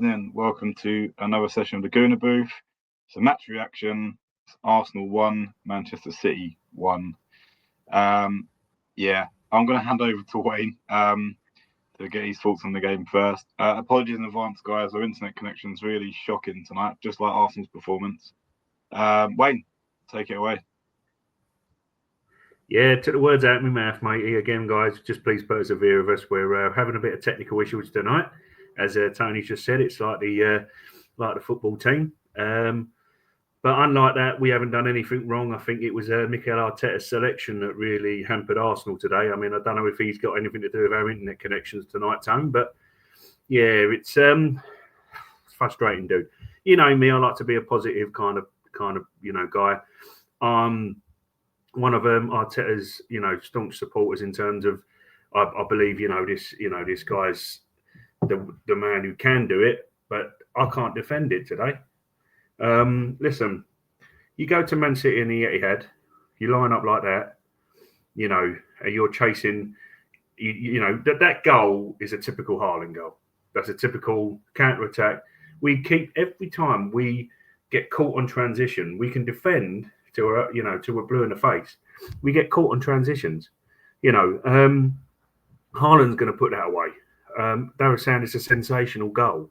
evening. Welcome to another session of the Gooner Booth. It's a match reaction. It's Arsenal 1, Manchester City 1. I'm going to hand over to Wayne to get his thoughts on the game first. Apologies in advance, guys. Our internet connection's really shocking tonight, just like Arsenal's performance. Wayne, take it away. Yeah, took the words out of my mouth, matey. Again, guys, just please persevere with us. We're having a bit of technical issues tonight. As Tony just said, it's like the football team. But unlike that, we haven't done anything wrong. I think it was Mikel Arteta's selection that really hampered Arsenal today. I mean, I don't know if he's got anything to do with our internet connections tonight, Tone, but yeah, it's frustrating, dude. You know me, I like to be a positive kind of guy. One of Arteta's staunch supporters in terms of I believe this guy's the man who can do it, but I can't defend it today. Listen, you go to Man City in the Etihad, you line up like that, you're chasing, that goal is a typical Haaland goal. That's a typical counter-attack. Every time we get caught on transition, we can defend till we're blue in the face. We get caught on transitions. Haaland's going to put that away. They were saying it's a sensational goal.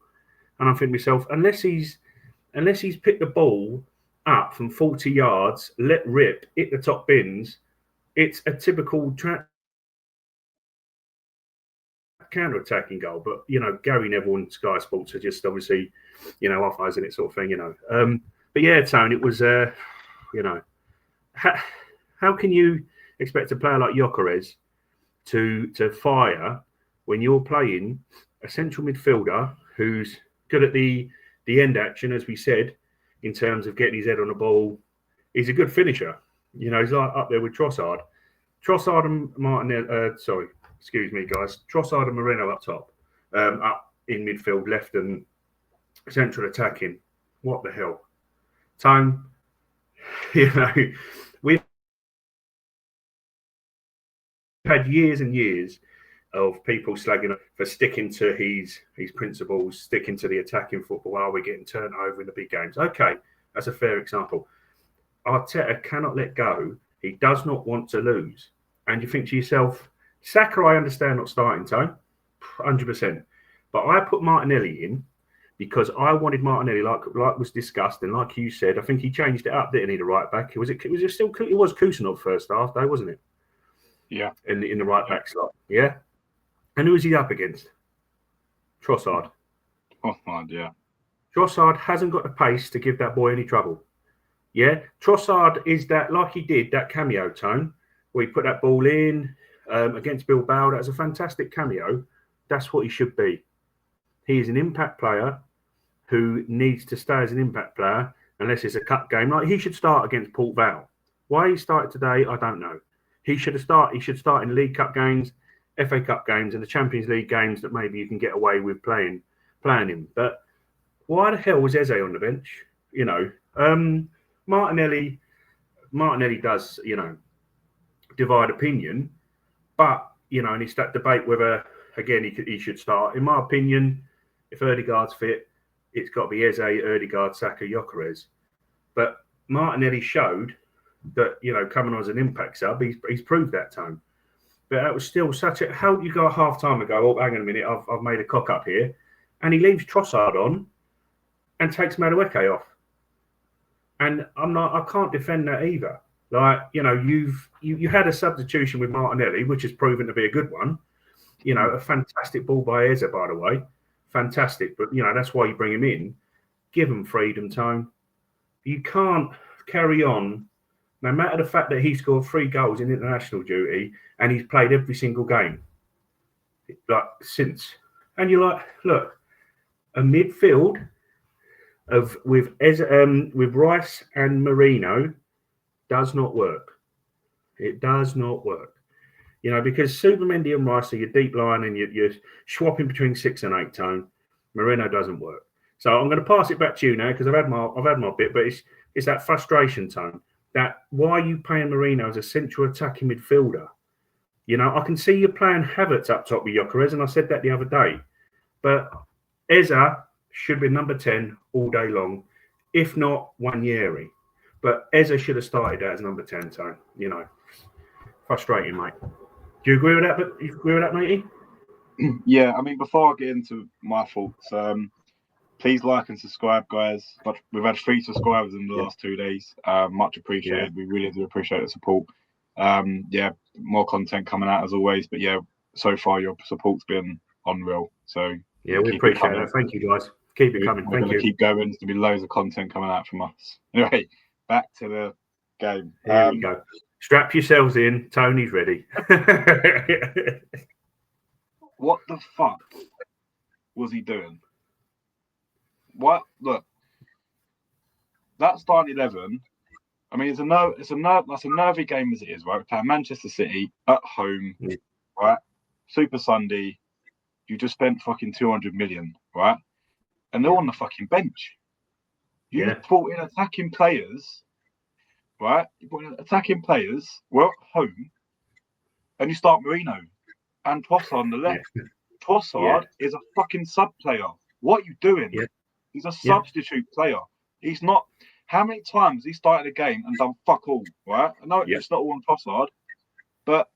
And I think to myself, unless he's picked the ball up from 40 yards, let rip, hit the top bins, it's a typical counter-attacking goal. But, Gary Neville and Sky Sports are just obviously, off-eyes it sort of thing, But yeah, Tone, it was, how can you expect a player like Gyökeres to fire when you're playing a central midfielder who's good at the end action, as we said, in terms of getting his head on the ball? He's a good finisher. He's like up there with Trossard. Trossard and Trossard and Moreno up top, up in midfield, left and central attacking. What the hell? Tone, we've had years and years of people slagging up for sticking to his principles, sticking to the attacking football while we're getting turned over in the big games. Okay, that's a fair example. Arteta cannot let go. He does not want to lose. And you think to yourself, Saka, I understand not starting, Tone, 100%. But I put Martinelli in because I wanted Martinelli, like was discussed, and like you said, I think he changed it up, didn't he, the right back? It was Kusanov first half, though, wasn't it? Yeah. In the right back slot. Yeah. And who is he up against? Trossard. Trossard, yeah. Trossard hasn't got the pace to give that boy any trouble. Yeah. Trossard is that, like he did, that cameo, Tone, where he put that ball in against Bilbao. That's a fantastic cameo. That's what he should be. He is an impact player who needs to stay as an impact player unless it's a cup game. Like, he should start against Port Vale. Why he started today, I don't know. He should start in League Cup games, FA Cup games, and the Champions League games that maybe you can get away with playing him. But why the hell was Eze on the bench? Martinelli does, divide opinion, but and it's that debate whether again he should start. In my opinion, if Ødegaard's fit, it's got to be Eze, Ødegaard, Saka, Gyökeres. But Martinelli showed that coming on as an impact sub, he's proved that time. But that was still such a. How do you go a half time and go, oh, hang on a minute, I've made a cock up here, and he leaves Trossard on and takes Madueke off. And I can't defend that either. Like, you had a substitution with Martinelli, which has proven to be a good one. A fantastic ball by Eze, by the way, fantastic. But that's why you bring him in. Give him freedom, Tone. You can't carry on. No matter the fact that he scored 3 goals in international duty and he's played every single game, since. And you're like, look, a midfield with Rice and Moreno does not work. It does not work. Because Supermendy and Rice are your deep line and you're swapping between 6 and 8, Tone. Moreno doesn't work. So I'm going to pass it back to you now because I've had my bit, but it's that frustration, Tone. That why are you playing Moreno as a central attacking midfielder? I can see you playing Havertz up top with Gyökeres, and I said that the other day. But Eze should be number 10 all day long, if not Wanyeri. But Eza should have started as number 10. So, frustrating, mate. Do you agree with that? But you agree with that, matey? Yeah, I mean, before I get into my thoughts, please like and subscribe, guys. But we've had 3 subscribers in the last 2 days. Much appreciated. We really do appreciate the support. More content coming out as always. But yeah, so far your support's been unreal. So yeah, we appreciate that. Thank you, guys. Keep it coming. We're going to keep going. There's going to be loads of content coming out from us. Anyway, back to the game. Here we go. Strap yourselves in. Tony's ready. What the fuck was he doing? What? Look, that starting 11. I mean, that's a nervy game as it is, right? We're playing Manchester City at home, right? Super Sunday. You just spent fucking 200 million, right? And they're on the fucking bench. You just brought in attacking players, right? You brought in attacking players. We're at home, and you start Marino and Trossard on the left. Trossard is a fucking sub player. What are you doing? He's a substitute player. He's not. How many times he started a game and done fuck all, right? I know it's not all on Trossard, but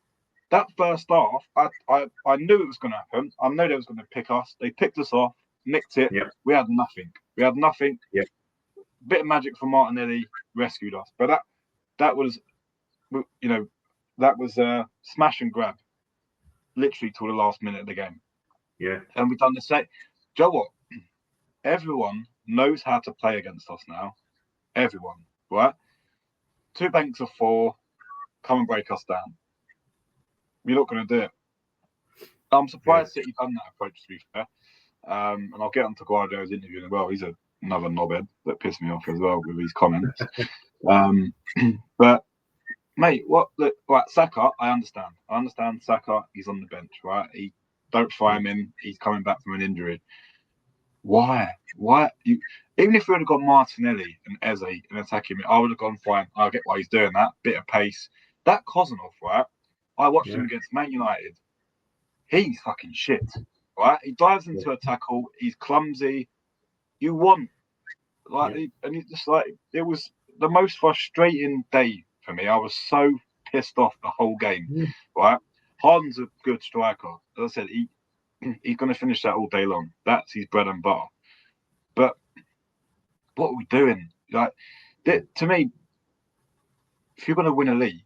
that first half, I knew it was going to happen. I knew they was going to pick us. They picked us off, nicked it. We had nothing. Bit of magic from Martinelli rescued us, but that was smash and grab, literally till the last minute of the game. Yeah, and we've done the same. Do you know what? Everyone knows how to play against us now. Everyone, right? 2 banks of 4, come and break us down. You're not going to do it. I'm surprised City done that approach, to be fair. And I'll get onto Guardiola's interview as well. He's another knobhead that pissed me off as well with his comments. But mate, right, Saka, I understand Saka, he's on the bench, right? Don't fire him in, he's coming back from an injury. Why? Even if we would have got Martinelli and Eze and attacking me, I would have gone fine. I get why he's doing that. Bit of pace. That Kozanov, right? I watched him against Man United. He's fucking shit, right? He dives into a tackle. He's clumsy. You want and it's just like it was the most frustrating day for me. I was so pissed off the whole game, right? Harden's a good striker. As I said, he's going to finish that all day long. That's his bread and butter. But what are we doing? Like, to me, if you're going to win a league,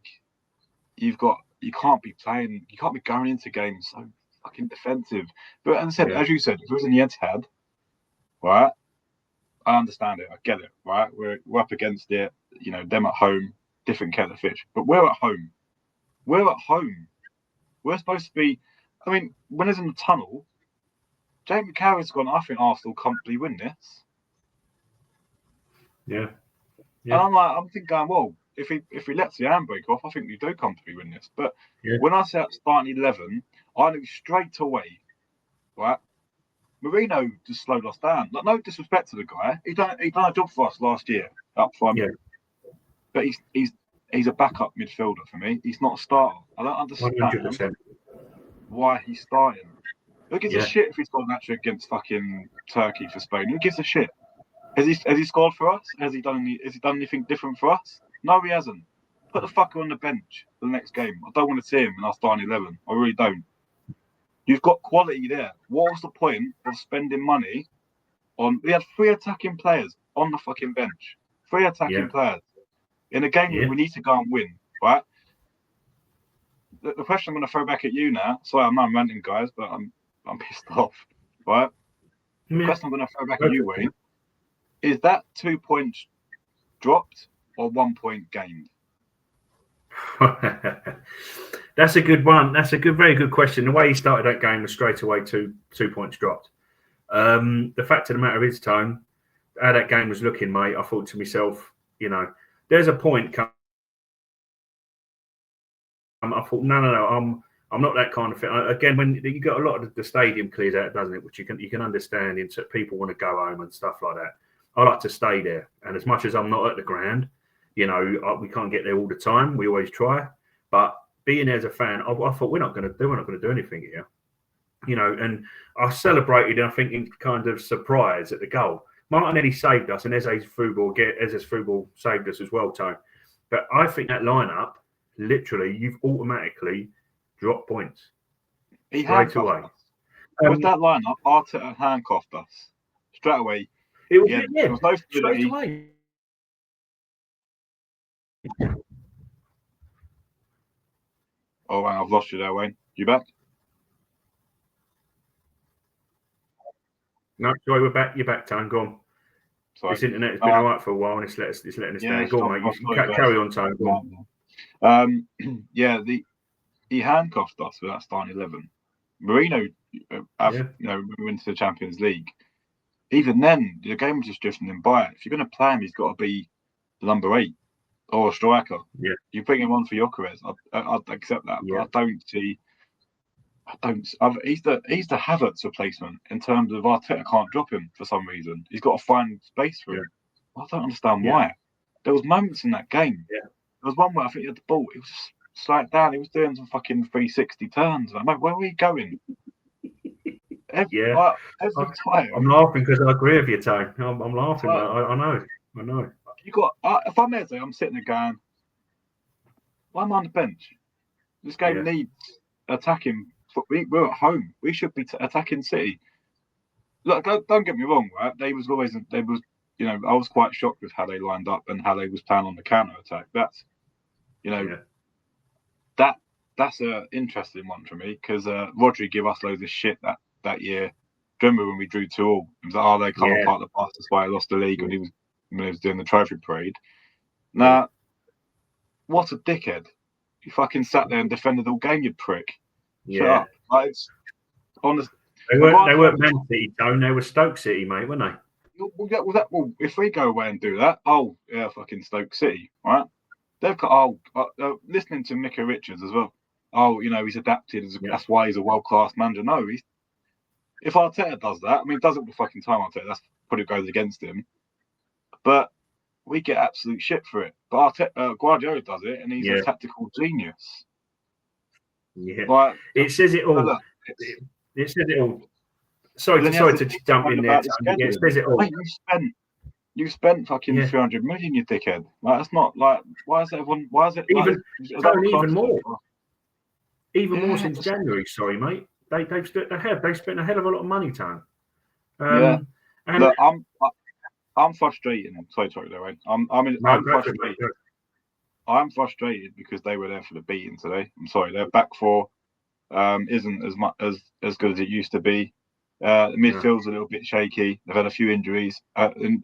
you can't be going into games so fucking defensive. But as I said, as you said, if it was in the Etihad, right? I understand it. I get it, right? We're up against it. Them at home, different kettle of fish. But we're at home. We're supposed to be. I mean, when it's in the tunnel, Jamie Carragher's gone, I think Arsenal comfortably win this. Yeah. And I'm thinking, well, if we let the handbrake off, I think we do comfortably win this. But when I set starting 11, I knew straight away, right? Marino just slowed us down. Like, no disrespect to the guy, he done a job for us last year up front. Yeah. But he's a backup midfielder for me. He's not a starter. I don't understand 100%. Why he's starting. Who gives a shit if he scored an hat trick against fucking Turkey for Spain? Who gives a shit? Has he scored for us? Has he done anything different for us? No, he hasn't. Put the fucker on the bench for the next game. I don't want to see him in our starting 11. I really don't. You've got quality there. What was the point of spending money on? We had 3 attacking players on the fucking bench. 3 attacking players in a game that we need to go and win, right? The question I'm going to throw back at you now. Sorry, I'm ranting, guys, but I'm pissed off, right? The question I'm going to throw back at you, Wayne, is that 2 points dropped or 1 point gained? That's a good one. That's a very good question. The way he started that game was straight away 2 points dropped. The fact of the matter is, Tone, how that game was looking, mate, I thought to myself, there's a point coming. I thought, no, I'm not that kind of thing. Again, when you got a lot of the stadium clears out, doesn't it? Which you can understand. Into people want to go home and stuff like that. I like to stay there, and as much as I'm not at the ground, we can't get there all the time. We always try, but being there as a fan, I thought we're not going to do anything here. you know, and I celebrated, I think, in kind of surprise at the goal. Martinelli saved us, and Eze's football saved us as well, Tone. But I think that lineup, literally, you've automatically dropped points He straight away. handcuffed us. With that lineup, Arteta handcuffed us straight away. It was, There was no straight fluidity. away. Oh, wow, I've lost you there, Wayne. You back? No, sorry, we're back. You're back, Tone. Go on. Sorry. This internet has been all right for a while, and it's letting us down. Go on, mate. You can carry on, Tone. Go on. He handcuffed us with that starting 11. Mourinho, we went to the Champions League. Even then, the game was just drifting him by. If you're going to play him, he's got to be the number 8 or a striker. Yeah. You bring him on for Gyökeres, I'd accept that. Yeah. But he's the Havertz replacement in terms of Arteta can't drop him for some reason. He's got to find space for him. I don't understand why. There was moments in that game. Yeah. There was one where I think he had the ball. It was just slide down. He was doing some fucking 360 turns. I'm like, where are we going? Every time. I'm laughing because I agree with you, Tone. I'm laughing. I know. You got. If I'm Eze, I'm sitting there going, why am I on the bench? This game needs attacking. We're at home. We should be attacking City. Look, don't get me wrong, right? I was quite shocked with how they lined up and how they was planning on the counter attack. That's, that's an interesting one for me because Rodri gave us loads of shit that year. Do you remember when we drew 2-2? It was like, they come apart the pass. That's why I lost the league when he was doing the trophy parade. Now, what a dickhead! You fucking sat there and defended all game, you prick. Shut up. Like, they weren't Man City, Tone. They were Stoke City, mate, weren't they? Well, if we go away and do that, fucking Stoke City, right? They've got listening to Micah Richards as well. He's adapted. That's why he's a world-class manager. No, if Arteta does that, I mean, it does it the fucking time Arteta. That's probably goes against him. But we get absolute shit for it. But Guardiola does it, and he's a tactical genius. Yeah, like, it says it all. It says it all. Sorry to jump in there. It says it all. Mate, you spent fucking 300 million, you dickhead. Like, that's not like. Why is everyone? Why is it even more? Even more since January. Sorry, mate. They've spent a hell of a lot of money, Tone. And look, I'm frustrated. Sorry, there, right? I'm frustrated. I'm frustrated because they were there for the beating today. I'm sorry, their back four isn't as good as it used to be. The midfield's a little bit shaky. They've had a few injuries, and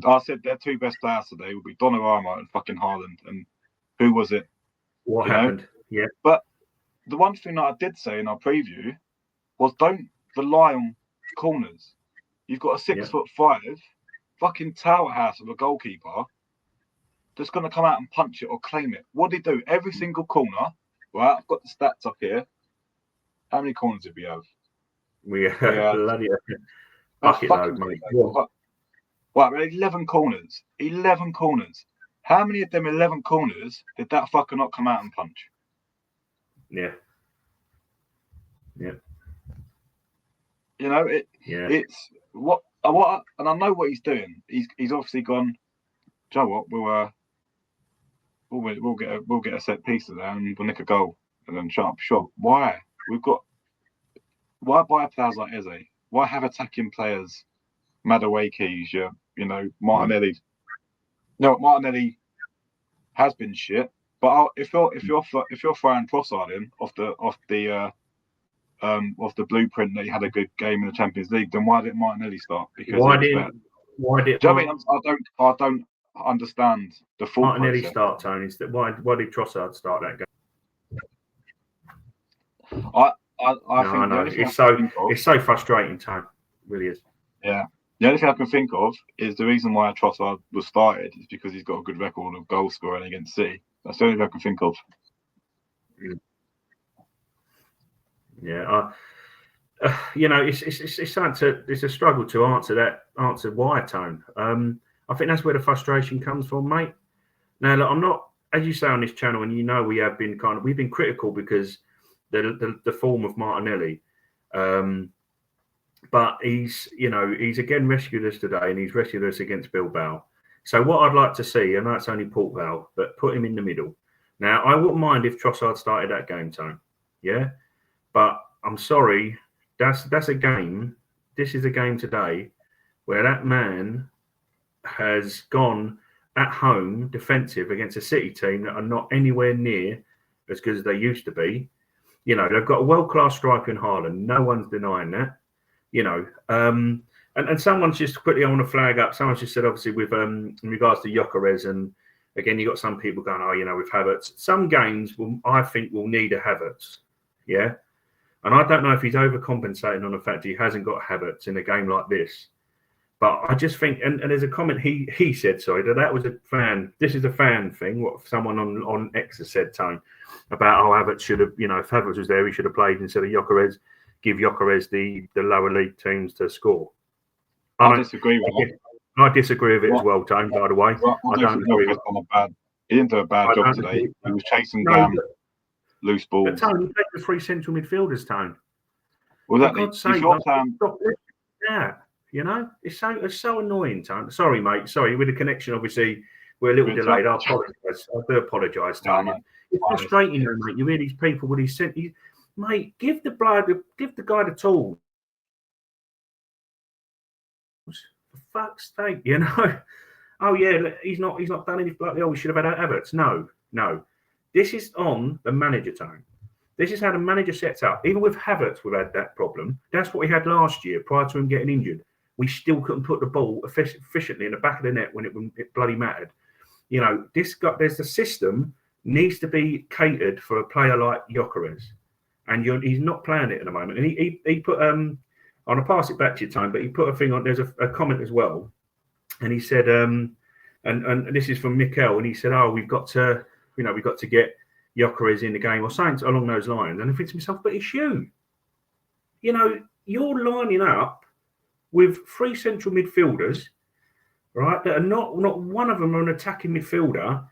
I said their 2 best players today would be Donnarumma and fucking Haaland. And who was it? What happened? Yeah. But the one thing that I did say in our preview was don't rely on corners. You've got a 6'5" fucking tower house of a goalkeeper that's going to come out and punch it or claim it. What did he do? Every single corner, right? I've got the stats up here. How many corners did we have? We had bloody bucket load, mate. Right, we had 11 corners. 11 corners. How many of them 11 corners did that fucker not come out and punch? Yeah. It's what, and I know what he's doing. He's obviously gone. Do you know what? We'll get a set piece of that and we'll nick a goal and then shut up shop. Why? Why buy players like Eze? Why have attacking players? Madueke's, Martinelli. No, Martinelli has been shit. But if you're throwing Trossard in off the blueprint that he had a good game in the Champions League, then why didn't Martinelli start? Because why did I don't understand the full Martinelli process. start, Tony? Why did Trossard start that game? I know. It's so frustrating, Tony. It really is. Yeah. The only thing I can think of is the reason why Trossard was started is because he's got a good record of goal scoring against City. That's the only thing I can think of. Yeah, it's a struggle to answer why, Tone. I think that's where the frustration comes from, mate. Now, look, I'm not, as you say on this channel, and we've been critical because the form of Martinelli. But he's again rescued us today, and he's rescued us against Bilbao. So what I'd like to see, I know it's only Port Vale, but put him in the middle. Now, I wouldn't mind if Trossard started that game, Tone. Yeah? But I'm sorry, that's a game. This is a game today where that man has gone at home defensive against a City team that are not anywhere near as good as they used to be. They've got a world-class striker in Haaland. No one's denying that. And someone's just quickly, I want to flag up. Someone's just said, obviously, with in regards to Gyökeres, and again, you got some people going, with Havertz. Some games I think will need a Havertz, yeah. And I don't know if he's overcompensating on the fact he hasn't got Havertz in a game like this. But I just think, and there's a comment he said, that was a fan. This is a fan thing. What someone on X has said, Tone, about Havertz should have, if Havertz was there, he should have played instead of Gyökeres. Give Gyökeres the lower league teams to score. I disagree with that. I disagree with it as well, Tone, by the way. I don't agree with it. He didn't do a bad job today. He was chasing down loose balls. But Tone, you take the three central midfielders, Tone. Well, it's so annoying, Tone. Sorry, mate. Sorry, with the connection, obviously, we're a little delayed. I apologise. I do apologise, Tone. It's frustrating, mate. You hear these people with these mate, give the guy the tools. For fuck's sake, Oh yeah, he's not done anything like we should have had Havertz. No. This is on the manager, Tone. This is how the manager sets up. Even with Havertz, we've had that problem. That's what we had last year prior to him getting injured. We still couldn't put the ball efficiently in the back of the net when it bloody mattered. There's the system needs to be catered for a player like Gyökeres. And he's not playing it at the moment. And he put I'm gonna pass it back to you, Tone, but he put a thing on. There's a comment as well, and he said, and this is from Mikel, and he said, we've got to get Gyökeres in the game or something along those lines. And I think to myself, but it's you. You're lining up with three central midfielders, right? That are not one of them are an attacking midfielder,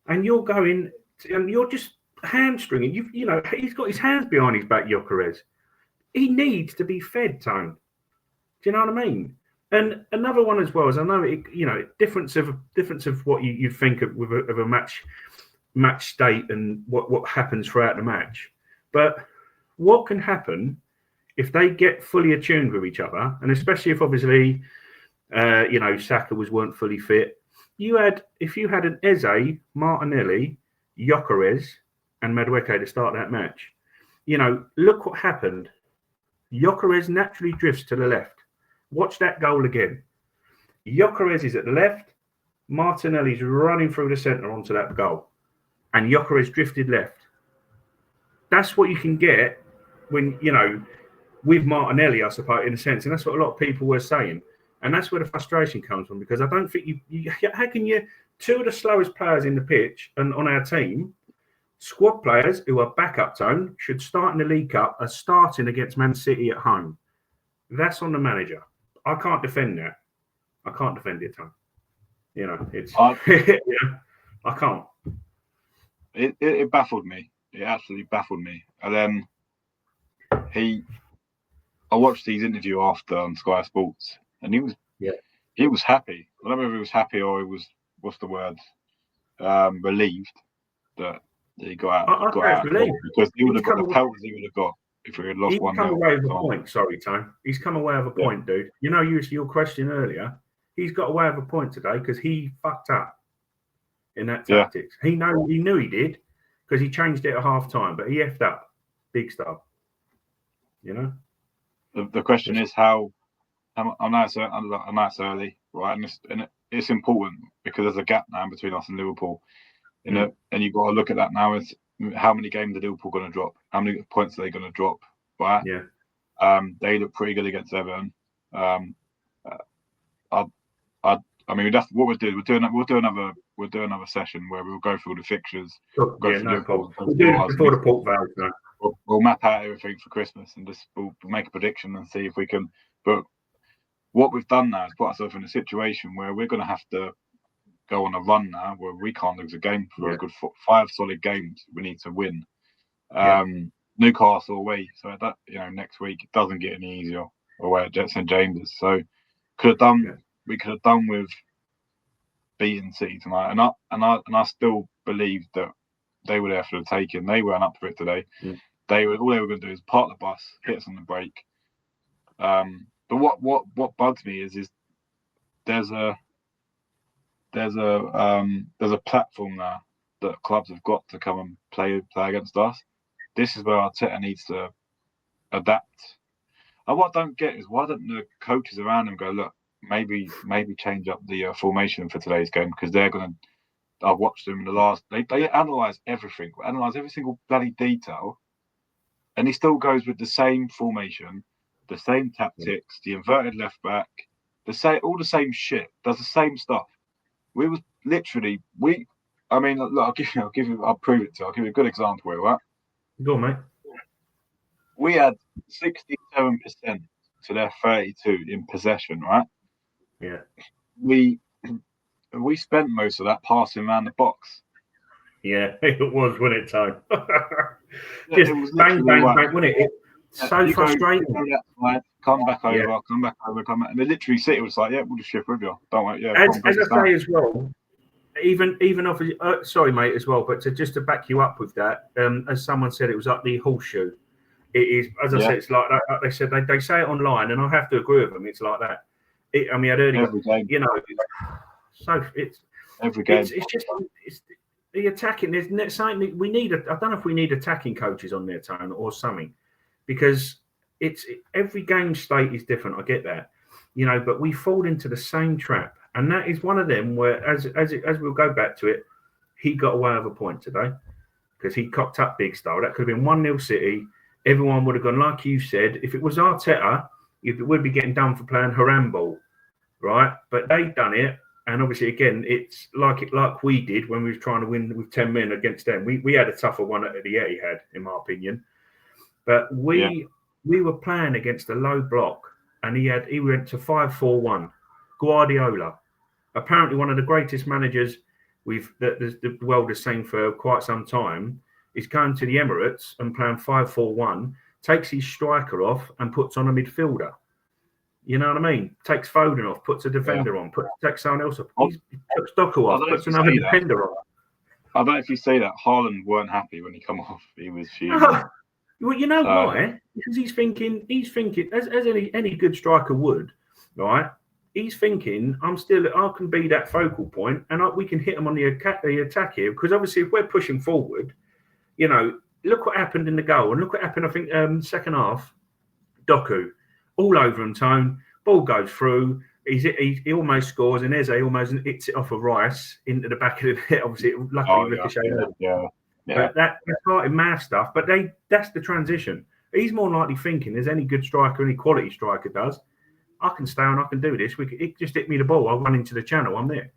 and you're going and you're just hamstringing. He's got his hands behind his back, Gyökeres. He needs to be fed, Tone. Do you know what I mean? And another one as well is, I know difference of what you think of a match state and what happens throughout the match. But what can happen if they get fully attuned with each other, and especially if obviously Saka weren't fully fit. If you had an Eze, Martinelli, Gyökeres, and Madueke to start that match, look what happened. Gyökeres naturally drifts to the left. Watch that goal again. Gyökeres is at the left. Martinelli's running through the centre onto that goal. And Gyökeres drifted left. That's what you can get when, with Martinelli, I suppose, in a sense. And that's what a lot of people were saying. And that's where the frustration comes from, because I don't think how can you, two of the slowest players in the pitch and on our team, squad players who are backup, Tone, should start in the League Cup, are starting against Man City at home. That's on the manager. I can't defend that. I can't defend it, Tone. I can't. It baffled me. It absolutely baffled me. And then I watched his interview after on Sky Sports, and he was happy. I don't know if he was happy or he was, what's the word, relieved that he got out because he would have got the penalties he would have got if we had lost 1-0. He's come away with a point. Sorry, Tone. He's come away with a point, dude. Your question earlier. He's got away with a point today because he fucked up in that tactics. He knew he did because he changed it at half time, but he effed up. Big stuff. The question is how. I know it's early, right? And it's important because there's a gap now between us and Liverpool. And you've got to look at that now as how many games are Liverpool going to drop? How many points are they going to drop? Right? Yeah. They look pretty good against Everton. I mean, that's what we'll do. We'll do another session where we'll go through the fixtures. No problem. We'll do it before the Port Vale. No. We'll map out everything for Christmas and we'll make a prediction and see if we can. But what we've done now is put ourselves in a situation where we're going to have to go on a run now where we can't lose a game for a good 5 solid games. We need to win. Newcastle away. So that next week it doesn't get any easier away at St James's. So we could have done with beating City tonight, and I still believe that they were there for the taking. They weren't up for it today. Mm. All they were going to do is park the bus, hit us on the brake. But what bugs me is there's a platform now that clubs have got to come and play against us. This is where Arteta needs to adapt. And what I don't get is why don't the coaches around him go, look, maybe change up the formation for today's game, because they're going to. I've watched them in the last. They analyse everything, analyse every single bloody detail, and he still goes with the same formation, the same tactics, the inverted left back, all the same shit. Does the same stuff. We was literally I mean, look, I'll prove it to you. I'll give you a good example here, right? Go on, mate. We had 67% to their 32 in possession, right? Yeah. We spent most of that passing around the box. Yeah, it was, wasn't it, Tone? Just it was bang, bang, bang, wasn't it? It's so frustrating. Come back over, come back. And they literally City was like, yeah, we'll just ship with you. Don't worry. Yeah. As I say as well, even off. Sorry, mate, as well. But just to back you up with that, as someone said, it was like the horseshoe. It is, as I said, it's like they said. They say it online, and I have to agree with them. It's like that. I mean, I'd heard every game. So it's every game. It's just the attacking. There's something we need. I don't know if we need attacking coaches on their Tone or something, because it's every game state is different. I get that, but we fall into the same trap. And that is one of them where, as we'll go back to it, he got away with a point today because he cocked up big style. That could have been 1-0 City. Everyone would have gone, like you said, if it was Arteta, it would be getting done for playing Haramball, right? But they've done it. And obviously, again, it's like we did when we were trying to win with 10 men against them. We had a tougher one at the Etihad, in my opinion. But we were playing against a low block, and he went to 5-4-1. Guardiola, apparently one of the greatest managers that the world has seen for quite some time, is going to the Emirates and playing 5-4-1, takes his striker off and puts on a midfielder. You know what I mean? Takes Foden off, puts a defender on, takes someone else off. He puts Doku off, puts another defender on. I don't know if you say that. Haaland weren't happy when he come off. He was fuming. Well, you know why? Because he's thinking, as any good striker would, right? He's thinking, I can be that focal point, and we can hit him on the attack here. Because obviously, if we're pushing forward, look what happened in the goal, and look what happened. I think second half, Doku, all over him. Tone, ball goes through. He almost scores, and Eze almost hits it off of Rice into the back of the net. Obviously, luckily ricocheted. Yeah. But that's part of mad stuff. But that's the transition. He's more likely thinking, as any good striker, any quality striker does, I can stay on, I can do this. It just hit me the ball. I'll run into the channel. I'm there.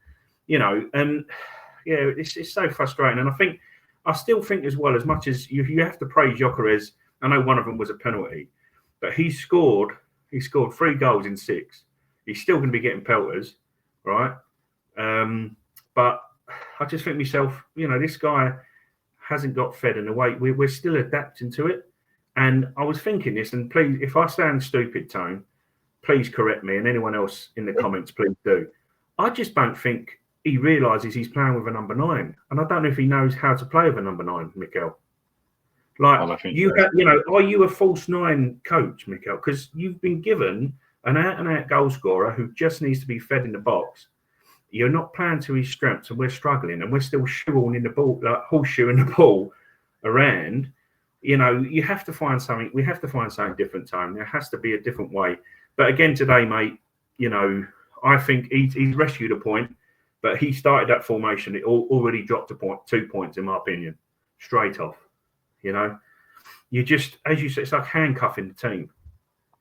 And it's so frustrating. And I still think as well, as much as you have to praise Gyökeres, I know one of them was a penalty, but he scored 3 goals in 6. He's still going to be getting pelters, right? But I just think myself, this guy hasn't got fed in a way. We're still adapting to it. And I was thinking this, and please, if I sound stupid, Tone, please correct me, and anyone else in the comments, please do. I just don't think he realises he's playing with a number 9. And I don't know if he knows how to play with a number 9, Mikel. Like, are you a false 9 coach, Mikel? Because you've been given an out-and-out goal scorer who just needs to be fed in the box. You're not playing to his strengths, and we're struggling, and we're still shoehorning the ball, like horseshoeing the ball around. You have to find something. We have to find something different, Tone. There has to be a different way. But again, today, mate, I think he's rescued a point, but he started that formation. It already dropped 2 points, in my opinion, straight off. You just, as you said, it's like handcuffing the team.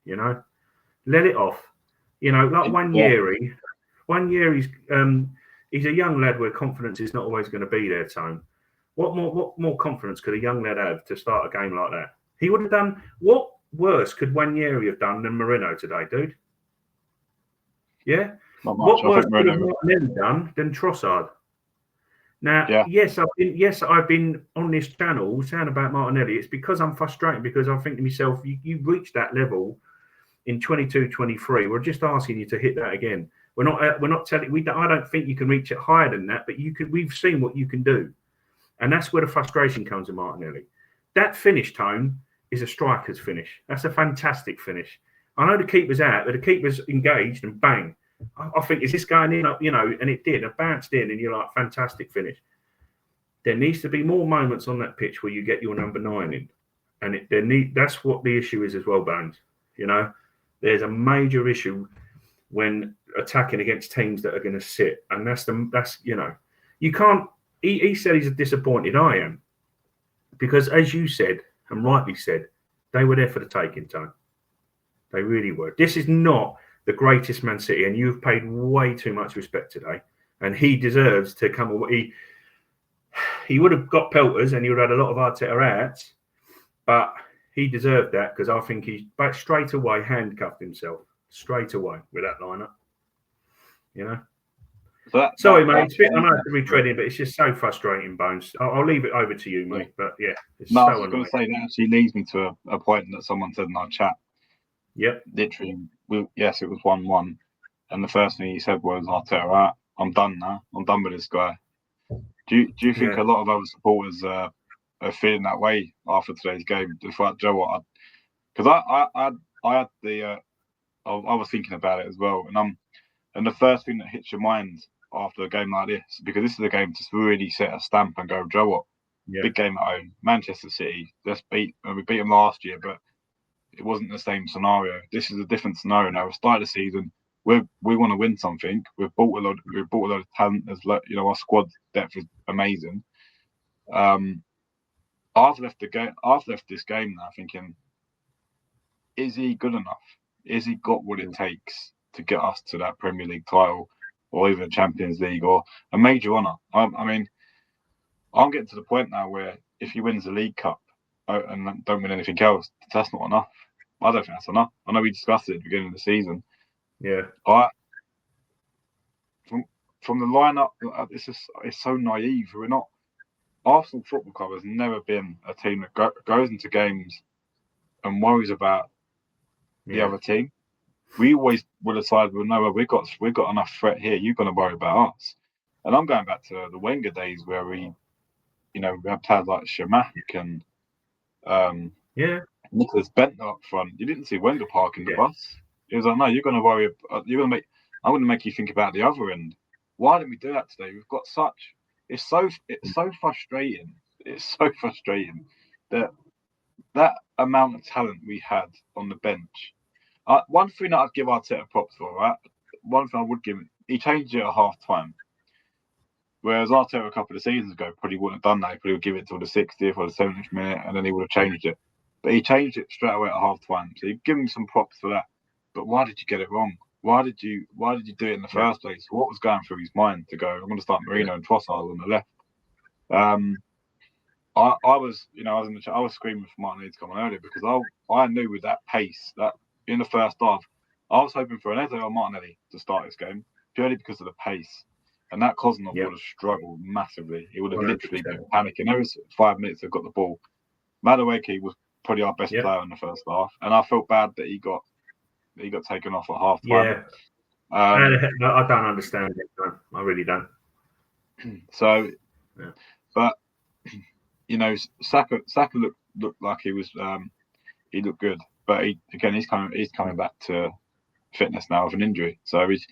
Let it off. Like 1 year, he's a young lad where confidence is not always going to be there, Tone. What more confidence could a young lad have to start a game like that? He would have done what worse could Wanyeri have done than Moreno today, dude? Yeah? What worse could have Martinelli done than Trossard? Now, Yeah. I've been on this channel saying about Martinelli. It's because I'm frustrated, because I think to myself, you reached that level in 22, 23. We're just asking you to hit that again. We're not telling. I don't think you can reach it higher than that, but you could. We've seen what you can do, and that's where the frustration comes in Martinelli. That finish, Tone, is a striker's finish. That's a fantastic finish. I know the keeper's out, but the keeper's engaged, and bang. I think, is this going in? You know, and it did. It bounced in, and you're like, fantastic finish. There needs to be more moments on that pitch where you get your number 9 in, and that's what the issue is as well, Bones. You know, there's a major issue when attacking against teams that are going to sit, and that's you know, you can't. He said he's disappointed. I am, because as you said and rightly said, they were there for the taking, Tone. They really were. This is not the greatest Man City, and you've paid way too much respect today. And he deserves to come away. He would have got pelters, and he would have had a lot of Arteta outs, but he deserved that, because I think he back straight away handcuffed himself straight away with that lineup. You know. Sorry, mate. I know it's retreading, but it's just so frustrating, Bones. I'll leave it over to you, mate. But yeah, it's so annoying. I was going to say that actually leads me to a point that someone said in our chat. Yep. Literally, yes, it was 1-1, and the first thing he said was, "Arteta, I'm done now. I'm done with this guy." Do you think a lot of other supporters are feeling that way after today's game? Just like, Joe, what? Because I had the I was thinking about it as well, and the first thing that hits your mind after a game like this, because this is a game to really set a stamp and go, Joe, what? Yeah. Big game at home, Manchester City. We beat them last year, but it wasn't the same scenario. This is a different scenario now. We started the season. We want to win something. We've bought a lot of talent. You know, our squad depth is amazing. I've left this game now thinking, is he good enough? Is he got what it takes to get us to that Premier League title, or even a Champions League, or a major honour? I mean, I'm getting to the point now where if he wins the League Cup and don't win anything else, that's not enough. I don't think that's enough. I know we discussed it at the beginning of the season. Yeah. From the lineup, it's so naive. We're not. Arsenal Football Club has never been a team that goes into games and worries about the other team. We always will decide, well, no, we've got enough threat here. You're going to worry about us. And I'm going back to the Wenger days where we had players like Shamak and Nicholas Bentner up front. You didn't see Wenger parking the bus. It was like, no, you're going to worry. I'm going to make you think about the other end. Why didn't we do that today? We've got such. It's so frustrating. It's so frustrating that amount of talent we had on the bench. One thing that I'd give Arteta props for, right? One thing I would give him, he changed it at half time. Whereas Arteta a couple of seasons ago probably wouldn't have done that. He probably would give it till the 60th or the 70th minute, and then he would have changed it. But he changed it straight away at half time. So you give him some props for that. But why did you get it wrong? Why did you do it in the first place? What was going through his mind to go, I'm going to start Marino and Trossard on the left? I was screaming for Martinelli to come on earlier, because I knew with that pace that in the first half, I was hoping for an Eze or Martinelli to start this game purely because of the pace, and that Kozlov would have struggled massively. He would have literally been panicking. Every 5 minutes they've got the ball. Madueke was probably our best player in the first half, and I felt bad that he got taken off at half time. I don't understand it. No, I really don't. So, but Saka looked like he was. He looked good, but he's coming back to fitness now with an injury. So he's.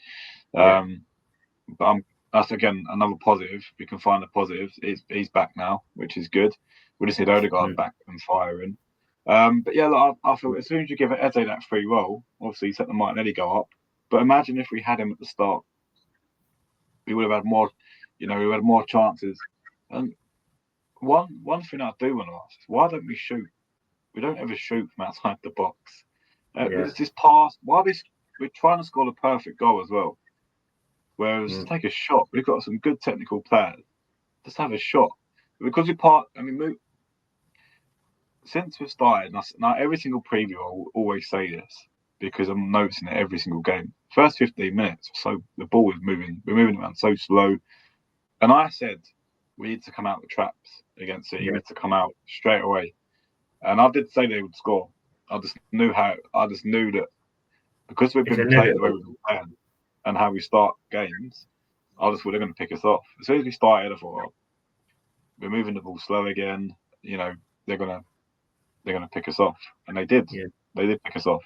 But that's again another positive. We can find the positives. He's back now, which is good. We just need Odegaard back and firing. But yeah, look, I feel as soon as you give Eze that free roll, obviously you set the Martinelli go up. But imagine if we had him at the start, we would have had more. We would have had more chances. And one thing I do want to ask is, why don't we shoot? We don't ever shoot from outside the box. It's this pass. We're trying to score the perfect goal as well. Whereas take a shot. We've got some good technical players. Just have a shot. Because since we've started, now every single preview I will always say this, because I'm noticing it every single game. First 15 minutes, so the ball is moving. We're moving around so slow. And I said we need to come out the traps against City. Yeah. We need to come out straight away. And I did say they would score. I just knew that because we've It's been playing the way inevitable. we've been playing and how we start games, I just thought they're going to pick us off. As soon as we started, I thought, we're moving the ball slow again. You know, they're gonna pick us off, and they did. Yeah. They did pick us off.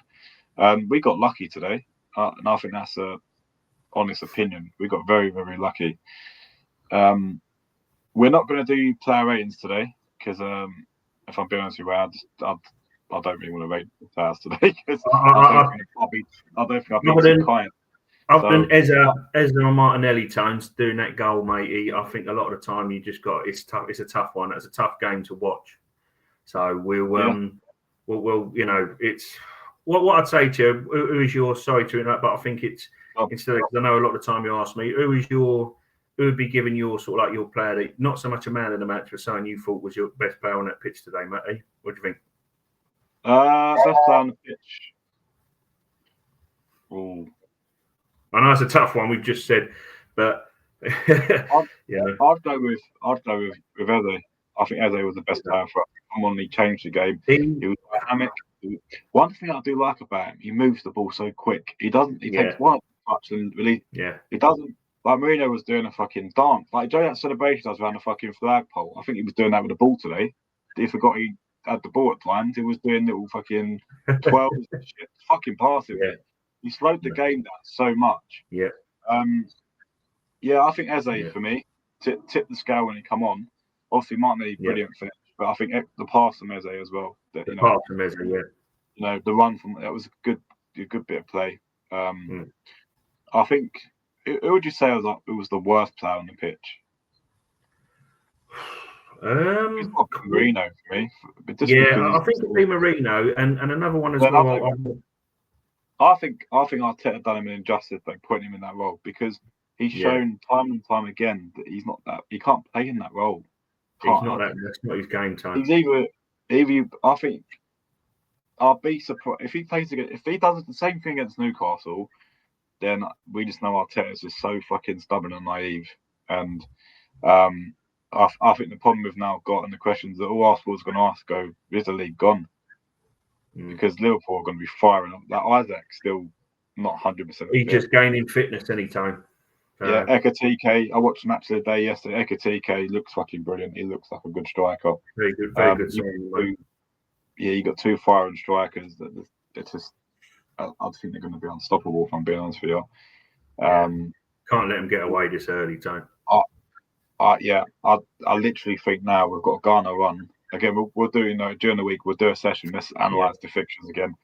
We got lucky today, and I think that's a honest opinion. We got very, very lucky. We're not going to do player ratings today because, if I'm being honest with you, I don't really want to rate the players today because I don't think I'll be too kind. Other than Ezra and Martinelli tones doing that goal, matey, I think a lot of the time you just got it's tough. It's a tough one. It's a tough game to watch. So we'll you know, it's what I'd say to you. Who is your sorry to interrupt, but I think it's instead of, I know a lot of the time you ask me who would be giving your sort of like your player that not so much a man of the match, but someone you thought was your best player on that pitch today, matey. What do you think? Best player on the pitch. Ooh. I know it's a tough one. We've just said, but yeah, I'd go with Eze. I think Eze was the best player for us. Come on, he changed the game. He was dynamic. One thing I do like about him, he moves the ball so quick. He takes one touch and really. Yeah. He doesn't like Mourinho was doing a fucking dance. Like Joe, that celebration does around the fucking flagpole. I think he was doing that with the ball today. He forgot he had the ball at times. He was doing little fucking 12 shit, fucking passing. Yeah. He slowed the game down so much. Yeah. Yeah, I think Eze for me tipped the scale when he come on. Obviously, Martinelli brilliant finish, but I think the pass from Eze as well. Pass from Eze, yeah. You know, the run from that was a good bit of play. I think. Who would you say was the worst player on the pitch? It's got Marino for me. I think it'd be Marino and another one as well. I think Arteta done him an injustice by putting him in that role because he's shown time and time again that he's not that. He can't play in that role. He's not that. That's not his game time. He's either. I think I'll be surprised if he plays again. If he does the same thing against Newcastle, then we just know Arteta is just so fucking stubborn and naive. And I think the problem we've now got and the questions that all Arsenal's going to ask is the league gone? Because Liverpool are going to be firing up. That Isaac's still not 100%. He's just gaining fitness anytime. Yeah, Ekatike. I watched the match of the day yesterday. Ekatike looks fucking brilliant. He looks like a good striker. Very good. You got two firing strikers. It's just, I think they're going to be unstoppable. If I'm being honest with you. Can't let them get away this early time. I literally think now we've got a Ghana run. Again, we'll do, during the week, we'll do a session. Let's analyse the fixtures again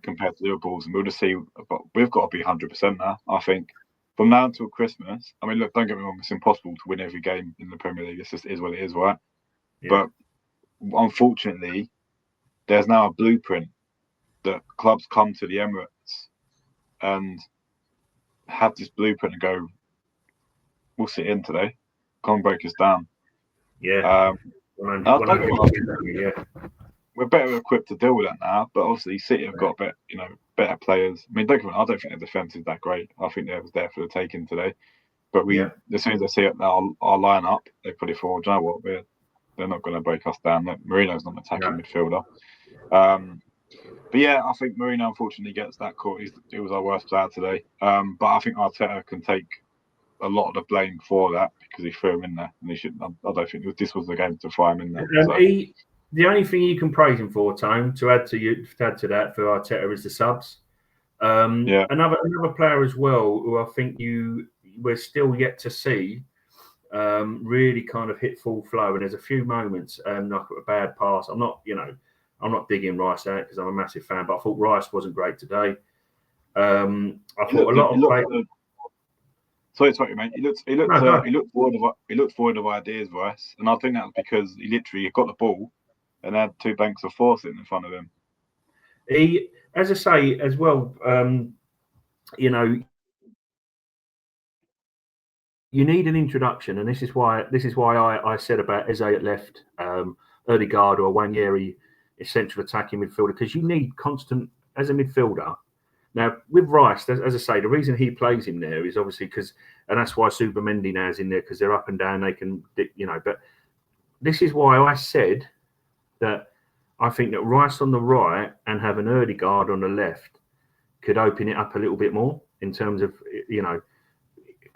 compared to Liverpool's, and we'll just see. But we've got to be 100% now. I think from now until Christmas. I mean, look, don't get me wrong. It's impossible to win every game in the Premier League. It just is what it is, right? Yeah. But unfortunately, there's now a blueprint that clubs come to the Emirates and have this blueprint and go, we'll sit in today. Can't break us down. Yeah. We're better equipped to deal with that now, but obviously City have got better players. I mean, I don't think their defence is that great. I think they was there for the taking today. But as soon as they see it, our line up, they put it forward. Do you know what? They're not going to break us down. Marino's not an attacking midfielder. But yeah, I think Marino unfortunately gets that call. He was our worst player today. But I think Arteta can take a lot of the blame for that because he threw him in there, and he should. I don't think this was the game to throw him in there. The only thing you can praise him for, Tone, to add to that for Arteta is the subs. Another player as well who I think we're still yet to see really kind of hit full flow, and there's a few moments like a bad pass. I'm not digging Rice out because I'm a massive fan, but I thought Rice wasn't great today. I thought a lot of players. Sorry, mate. He looked void of ideas, Rice, and I think that's because he literally got the ball and had two banks of four sitting in front of him. He, as I say, as well, you need an introduction, and this is why I said about Eze at left, Odegaard or Wanyeri is central attacking midfielder, because you need constant as a midfielder. Now, with Rice, as I say, the reason he plays him there is obviously because and that's why Supermendi now is in there, because they're up and down. They can, but this is why I said that I think that Rice on the right and having Ødegaard on the left could open it up a little bit more in terms of,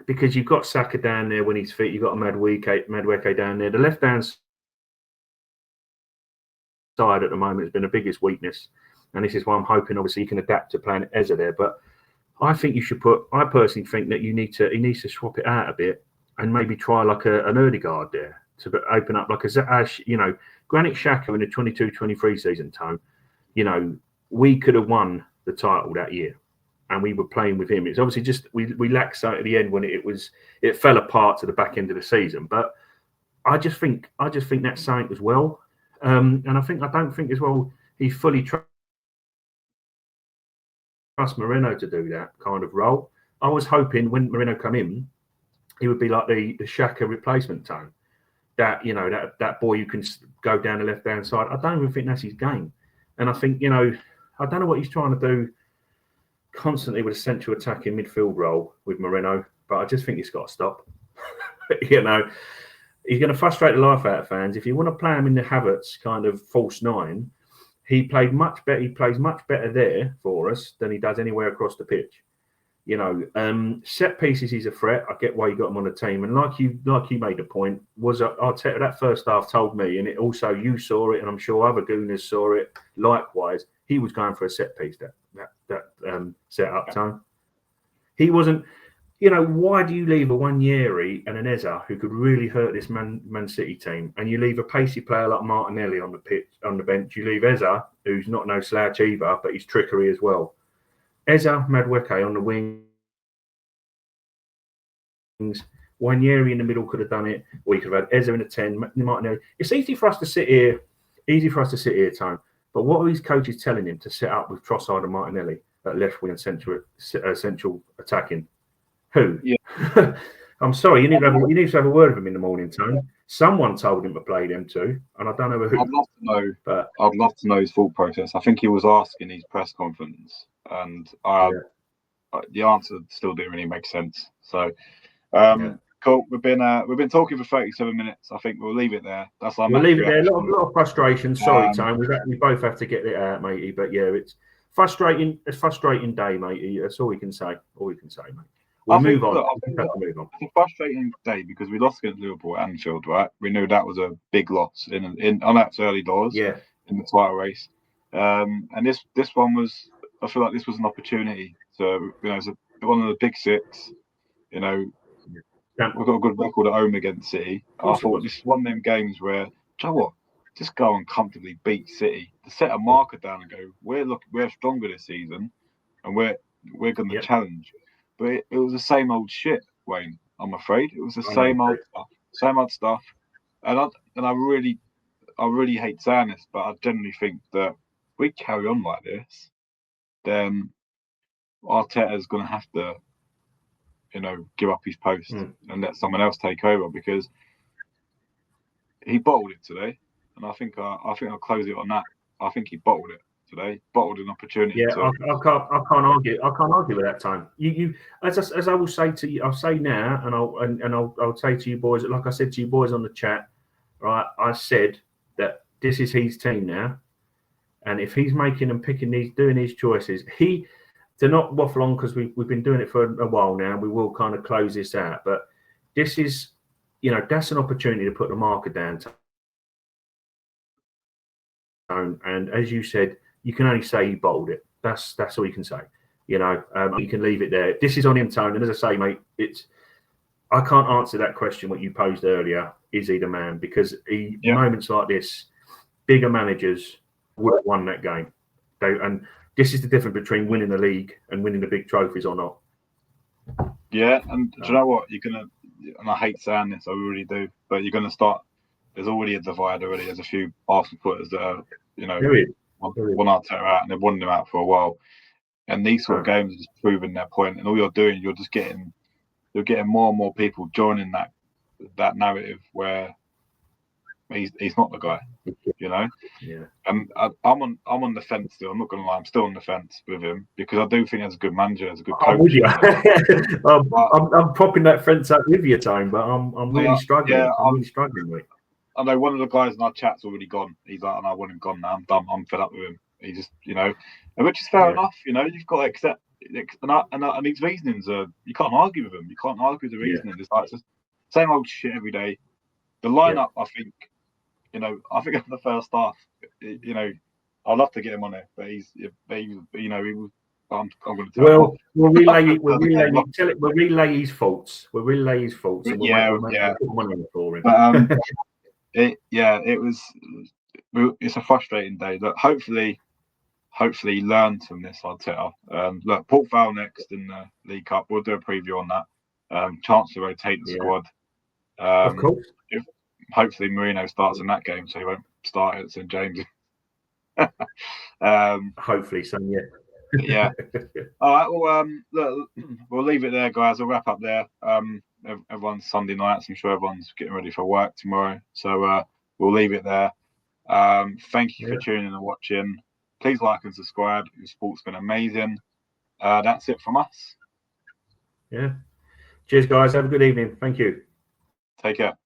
because you've got Saka down there when he's fit, you've got a Madueke down there. The left-hand side at the moment has been the biggest weakness, and this is why I'm hoping, obviously, you can adapt to playing Eza there. But I think you should I personally think that he needs to swap it out a bit and maybe try like an Ødegaard there to open up like Granit Xhaka in the 22-23 season, Tone. We could have won the title that year, and we were playing with him. It's obviously just we lacked something at the end when it fell apart to the back end of the season. But I just think that's something as well, and I don't think as well he fully trust Moreno to do that kind of role. I was hoping when Moreno come in, he would be like the Xhaka replacement, Tone. That that boy who can go down the left-hand side. I don't even think that's his game, and I think I don't know what he's trying to do constantly with a central attacking midfield role with Moreno, but I just think he's got to stop. He's going to frustrate the life out of fans. If you want to play him in the Havertz kind of false nine, he plays much better there for us than he does anywhere across the pitch. Set pieces, he's a threat. I get why you got him on the team, and like you made the point, was Arteta that first half told me, and it also you saw it, and I'm sure other Gooners saw it likewise. He was going for a set piece that set up time. He wasn't. Why do you leave a Wanyeri and an Eza who could really hurt this Man City team, and you leave a pacey player like Martinelli on the bench? You leave Eza, who's not no slouch either, but he's trickery as well. Eza, Madueke on the wings. Wanyeri in the middle could have done it, or you could have had Eza in the 10. Martinelli. It's easy for us to sit here, Tone. But what are these coaches telling him to set up with Trossard and Martinelli at left wing and central attacking? Who? Yeah. I'm sorry, you need to have a word with him in the morning, Tone. Someone told him to play them two, and I don't know who. I'd love to know his thought process. I think he was asked in his press conference, and the answer still didn't really make sense. So, cool. We've been talking for 37 minutes. I think we'll leave it there. We'll leave it there. A lot of frustration. Sorry, Tone. We both have to get it out, matey. But yeah, it's frustrating. It's a frustrating day, matey. That's all we can say. Mate. We'll move on. It's a frustrating day because we lost against Liverpool at Anfield, right? We knew that was a big loss in on that early doors. Yeah. In the title race, and this one was. I feel like this was an opportunity. So it's one of the big six. We've got a good record at home against City. I thought this is one of them games where, do you know what? Just go and comfortably beat City. To set a marker down and go, we're stronger this season, and we're going to challenge. But it was the same old shit, Wayne. I'm afraid it was the same old stuff. And I really hate saying this, but I generally think that if we carry on like this, then Arteta's going to have to, give up his post and let someone else take over, because he bottled it today, and I think I'll close it on that. I think he bottled it today, bottled an opportunity. Yeah, I can't argue. I can't argue with that, Time. You as I will say to you, I'll say now, and I'll say to you boys, like I said to you boys on the chat, right? I said that this is his team now, and if he's making and picking doing these choices, to not waffle on, because we've been doing it for a while now. We will kind of close this out, but this is, that's an opportunity to put the marker down. And as you said, you can only say he bottled it. That's all you can say. You can leave it there. This is on him, Tone. And as I say, mate, I can't answer that question what you posed earlier. Is he the man? Because moments like this, bigger managers would have won that game. And this is the difference between winning the league and winning the big trophies or not. Yeah, and do you know what? You're gonna, and I hate saying this, I really do, but you're gonna start. There's already a divide already. There's a few Arsenal footers that are, one Arteta out, and they've won them out for a while. And these sort of games are just proving their point. And all you're doing, you're getting more and more people joining that narrative where he's not the guy, you know. Yeah. I'm on the fence still. I'm not gonna lie, I'm still on the fence with him because I do think as a good manager, as a good coach. I'm with you. I'm propping that fence up with you, Tone, but I'm really struggling. Yeah, I'm really struggling with. I know one of the guys in our chat's already gone. He's like, and I want him gone now. I'm done. I'm fed up with him. He just, you know, which is fair enough. You know, you've got to accept. And his reasonings are, you can't argue with them. You can't argue with the reasoning. It's like it's just same old shit every day. The lineup, I think, you know, I think in the first half, you know, I'd love to get him on it, but he's, you know, he was. I'm going to tell him. We'll relay his faults. We'll relay his faults. And we'll put one on for him. But, it's a frustrating day. Look, hopefully he learns from this, Arteta. Look, Port Vale next in the League Cup. We'll do a preview on that. Chance to rotate the squad. Of course. Hopefully Mourinho starts in that game, so he won't start at St James. Hopefully, so yeah. Yeah. All right. Well, look, we'll leave it there, guys. We'll wrap up there. Everyone's Sunday nights. I'm sure everyone's getting ready for work tomorrow, so we'll leave it there. Thank you for tuning in and watching. Please like and subscribe. Your sport's been amazing. That's it from us. Yeah. Cheers, guys. Have a good evening. Thank you. Take care.